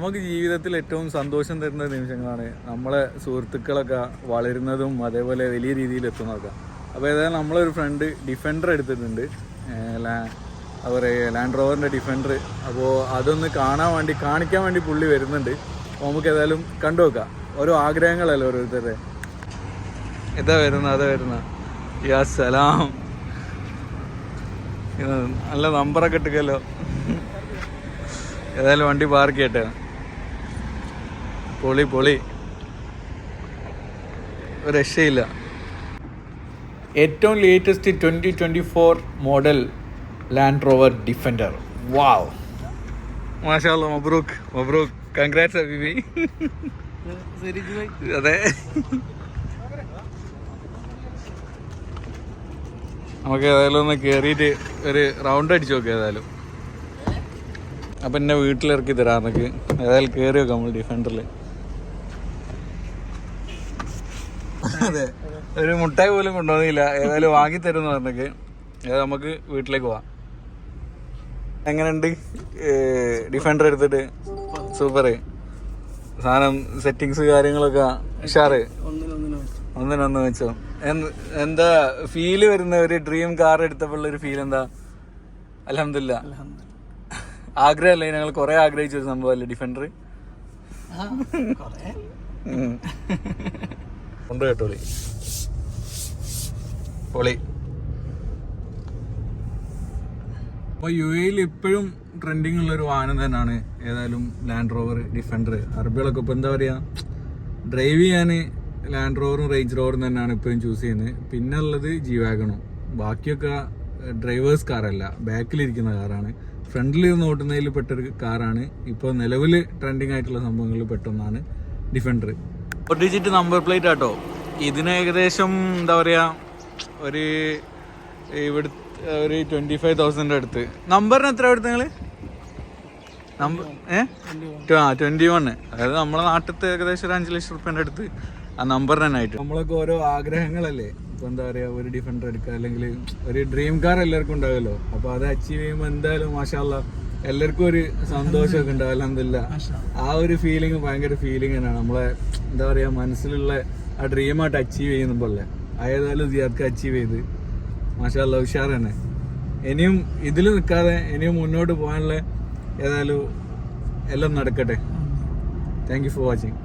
നമുക്ക് ജീവിതത്തിൽ ഏറ്റവും സന്തോഷം തരുന്ന നിമിഷങ്ങളാണ് നമ്മളെ സുഹൃത്തുക്കളൊക്കെ വളരുന്നതും അതേപോലെ വലിയ രീതിയിൽ എത്തുന്നതൊക്കെ. അപ്പോൾ ഏതായാലും നമ്മളൊരു ഫ്രണ്ട് ഡിഫൻഡർ എടുത്തിട്ടുണ്ട്, ലാൻഡ് റോവറിൻ്റെ ഡിഫൻഡർ. അപ്പോൾ അതൊന്ന് കാണിക്കാൻ വേണ്ടി പുള്ളി വരുന്നുണ്ട്. അപ്പോൾ നമുക്ക് ഏതായാലും കണ്ടു നോക്കാം. ഓരോ ആഗ്രഹങ്ങളല്ലേ ഓരോരുത്തരുടെ. അതാ വരുന്ന യാ സലാം, നല്ല നമ്പറൊക്കെ ഇട്ടിക്കല്ലോ. ഏതായാലും വണ്ടി പാർക്ക് ചെയ്യട്ടെ. പൊളി ഒരു രക്ഷയില്ല. ഏറ്റവും latest 2024 model Land Rover Defender. Wow, മാഷാ അല്ലാ, മബ്രൂക്ക് കൺഗ്രാറ്റ്സ് ഹബീബി. അതെ, നമുക്ക് ഏതായാലും ഒന്ന് കയറിയിട്ട് ഒരു റൗണ്ട് അടിച്ചു നോക്കാം ഏതായാലും. അപ്പം എന്നെ വീട്ടിലിറക്കി തരാം എന്നൊക്കെ. ഏതായാലും കയറി വെക്കാം നമ്മൾ ഡിഫൻഡറിൽ. അതെ, ഒരു മുട്ടായി പോലും കൊണ്ടുവന്നില്ല. ഏതായാലും വാങ്ങിത്തരും എന്ന് പറഞ്ഞൊക്കെ. ഏതായാലും നമുക്ക് വീട്ടിലേക്ക് പോവാം. എങ്ങനെയുണ്ട് ഡിഫൻഡർ എടുത്തിട്ട്? സൂപ്പർ സാധനം, സെറ്റിങ്സ് കാര്യങ്ങളൊക്കെ ഉഷാറ്, ഒന്നിനൊന്ന് വെച്ചോ. എന്താ ഫീല് വരുന്ന? ഒരു ഡ്രീം കാർ എടുത്തപ്പോഴുള്ളൊരു ഫീൽ എന്താ? അൽഹംദുലില്ലാ. ആഗ്രഹമല്ലേ, ഞങ്ങൾ കുറെ ആഗ്രഹിച്ചൊരു സംഭവമല്ലേ ഡിഫൻഡർ. കൊണ്ട് കേട്ടോളി, പൊളി. അപ്പോൾ UAE ഇപ്പോഴും ട്രെൻഡിങ് ഉള്ളൊരു വാഹനം തന്നെയാണ് ഏതായാലും ലാൻഡ് റോവർ ഡിഫൻഡർ. അറബികളൊക്കെ ഇപ്പോൾ എന്താ പറയുക, ഡ്രൈവ് ചെയ്യാൻ ലാൻഡ് റോവറും റേഞ്ച് റോവറും തന്നെയാണ് ഇപ്പോഴും ചൂസ് ചെയ്യുന്നത്. പിന്നെ ഉള്ളത് G-Wagon. ബാക്കിയൊക്കെ ഡ്രൈവേഴ്സ് കാറല്ല, ബാക്കിലിരിക്കുന്ന കാറാണ്. ഫ്രണ്ടിൽ ഇരുന്ന് ഓട്ടുന്നതിൽ പെട്ടൊരു കാറാണ് ഇപ്പോൾ നിലവിൽ ട്രെൻഡിങ് ആയിട്ടുള്ള സംഭവങ്ങളിൽ പെട്ടൊന്നാണ് ഡിഫൻഡർ. 4 ഡിജിറ്റ് നമ്പർ പ്ലേറ്റ് ആട്ടോ. ഇതിന് ഏകദേശം എന്താ പറയുക, ഒരു 25,000 അടുത്ത്. നമ്പറിന് എത്ര എടുത്ത് നിങ്ങൾ? നമ്പർ 21. അതായത് നമ്മളെ നാട്ടിലത്തെ ഏകദേശം ഒരു 5 ലക്ഷം റുപ്യേൻ്റെ അടുത്ത് ആ നമ്പറിന് തന്നെ ആയിട്ട്. നമ്മളൊക്കെ ഓരോ ആഗ്രഹങ്ങളല്ലേ. ഇപ്പോൾ എന്താ പറയുക, ഒരു ഡിഫൻഡർ എടുക്കുക, അല്ലെങ്കിൽ ഒരു ഡ്രീം കാർ എല്ലാവർക്കും ഉണ്ടാവുമല്ലോ. അപ്പോൾ അത് അച്ചീവ് ചെയ്യുമ്പോൾ എന്തായാലും മാഷാ അല്ലാ എല്ലാവർക്കും ഒരു സന്തോഷമൊക്കെ ഉണ്ടാവും. അൽഹംദുലില്ലാ. ആ ഒരു ഫീലിംഗ് ഭയങ്കര ഫീലിംഗ് തന്നെയാണ്. നമ്മളെ എന്താ പറയുക, മനസ്സിലുള്ള ആ ഡ്രീമായിട്ട് അച്ചീവ് ചെയ്യുമ്പോഴല്ലേ. ഏതായാലും സിയാദ് അച്ചീവ് ചെയ്ത് മാഷാ അല്ലാ ഉഷാർ തന്നെ. ഇനിയും ഇതിൽ നിൽക്കാതെ ഇനിയും മുന്നോട്ട് പോകാനുള്ള ഏതായാലും എല്ലാം നടക്കട്ടെ. Thank you for watching.